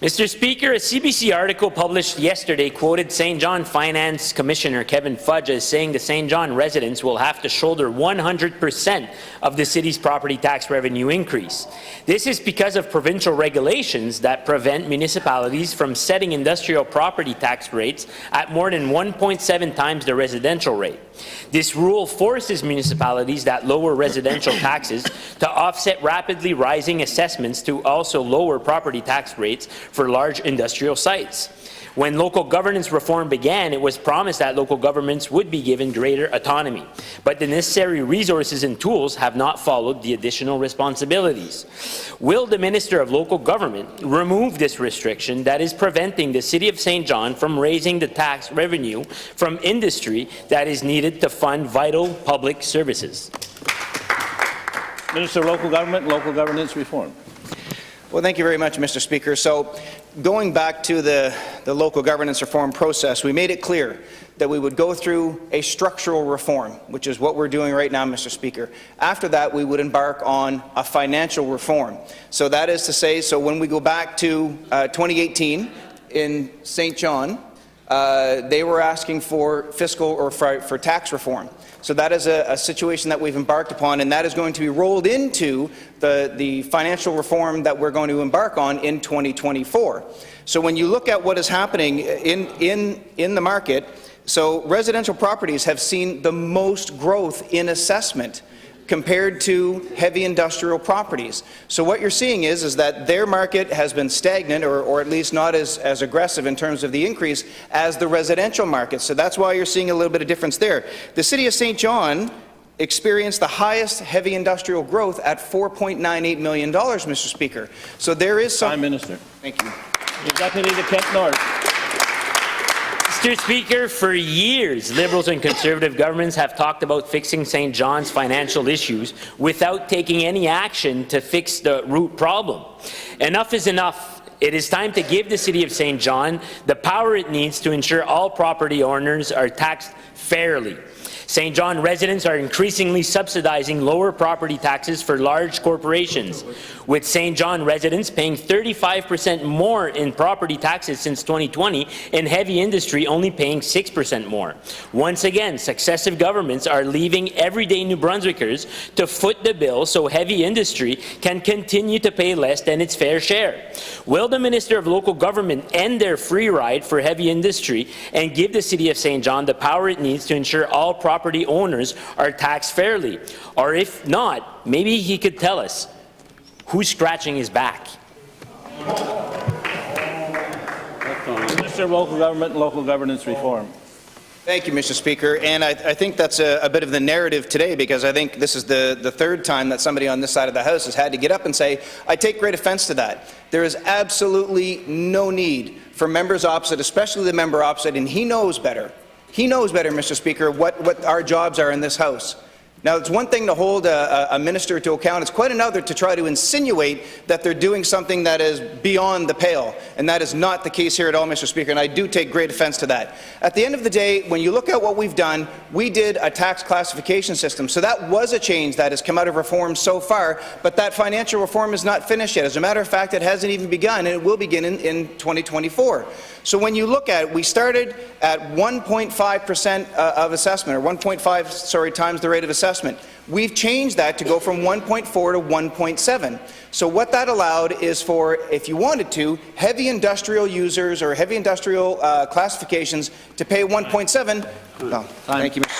Mr. Speaker, a CBC article published yesterday quoted St. John Finance Commissioner Kevin Fudge as saying the St. John residents will have to shoulder 100% of the city's property tax revenue increase. This is because of provincial regulations that prevent municipalities from setting industrial property tax rates at more than 1.7 times the residential rate. This rule forces municipalities that lower residential taxes to offset rapidly rising assessments to also lower property tax rates for large industrial sites. When local governance reform began, it was promised that local governments would be given greater autonomy, but the necessary resources and tools have not followed the additional responsibilities. Will the Minister of Local Government remove this restriction that is preventing the City of St. John from raising the tax revenue from industry that is needed to fund vital public services? Minister of Local Government and Local Governance Reform. Well, thank you very much, Mr. Speaker. So, going back to the local governance reform process, we made it clear that we would go through a structural reform, which is what we're doing right now, Mr. Speaker. After that, we would embark on a financial reform. So that is to say, so when we go back to 2018 in St. John, they were asking for fiscal or for tax reform. So that is a situation that we've embarked upon, and that is going to be rolled into the financial reform that we're going to embark on in 2024. So when you look at what is happening in the market, so residential properties have seen the most growth in assessment compared to heavy industrial properties. So what you're seeing is that their market has been stagnant or at least not as aggressive in terms of the increase as the residential market. So that's why you're seeing a little bit of difference there. The City of St. John experienced the highest heavy industrial growth at $4.98 million, Mr. Speaker. So there is some— Prime Minister. Thank you. The Deputy to Kent North. Mr. Speaker, for years, Liberals and Conservative governments have talked about fixing St. John's financial issues without taking any action to fix the root problem. Enough is enough. It is time to give the City of St. John the power it needs to ensure all property owners are taxed fairly. St. John residents are increasingly subsidizing lower property taxes for large corporations, with St. John residents paying 35% more in property taxes since 2020 and heavy industry only paying 6% more. Once again, successive governments are leaving everyday New Brunswickers to foot the bill so heavy industry can continue to pay less than its fair share. Will the Minister of Local Government end their free ride for heavy industry and give the City of St. John the power it needs to ensure all property owners are taxed fairly? Or if not, maybe he could tell us who's scratching his back. Minister of Local Government and Local Governance Reform. Thank you, Mr. Speaker. And I think that's a bit of the narrative today, because I think this is the third time that somebody on this side of the House has had to get up and say, I take great offense to that. There is absolutely no need for members opposite, especially the member opposite, and he knows better. He knows better, Mr. Speaker, what our jobs are in this House. Now, it's one thing to hold a minister to account. It's quite another to try to insinuate that they're doing something that is beyond the pale, and that is not the case here at all, Mr. Speaker, and I do take great offense to that. At the end of the day, when you look at what we've done, we did a tax classification system, so that was a change that has come out of reform so far, but that financial reform is not finished yet. As a matter of fact, it hasn't even begun, and it will begin in 2024. So when you look at it, we started at 1.5% of assessment, or 1.5, times the rate of assessment. We've changed that to go from 1.4 to 1.7. So what that allowed is for, if you wanted to, heavy industrial users or heavy industrial classifications to pay 1.7. Well, thank you, Mr.